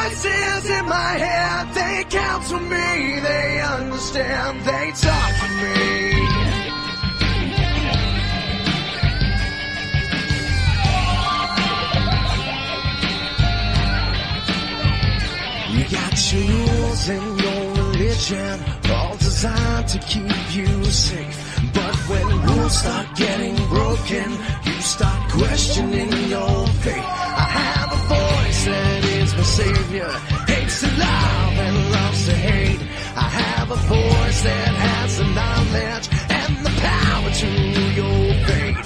voices in my head, they counsel me, they understand, they talk to me. You got your rules and your religion, all designed to keep you safe. But when rules start getting broken, you start questioning your faith. I have a voice that is my savior, hates to love and loves to hate. I have a voice that has the knowledge and the power to your fate.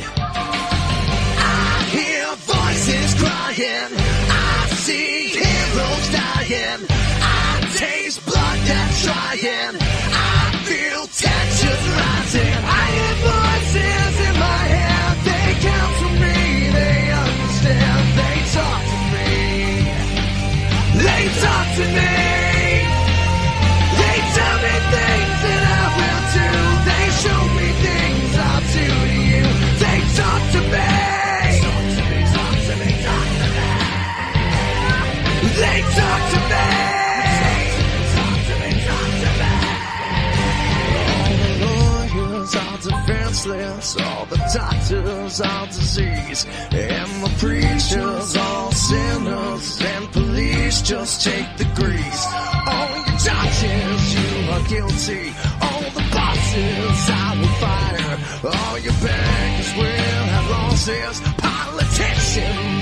I hear voices crying, I see heroes dying, I taste blood that's trying, I feel tension rising. I hear voices in my head, they counsel me, they understand, they talk to me, they talk to me, they tell me things that I will do, they show me things I'll do to you, they talk to me, talk to me, talk to me, they talk to me, talk to me, talk to me. All the lawyers are defenseless, all the doctors are disease, and the preachers all sinners, and police just take the grease. All your judges, you are guilty, all the bosses I will fire, all your bankers will have losses, politicians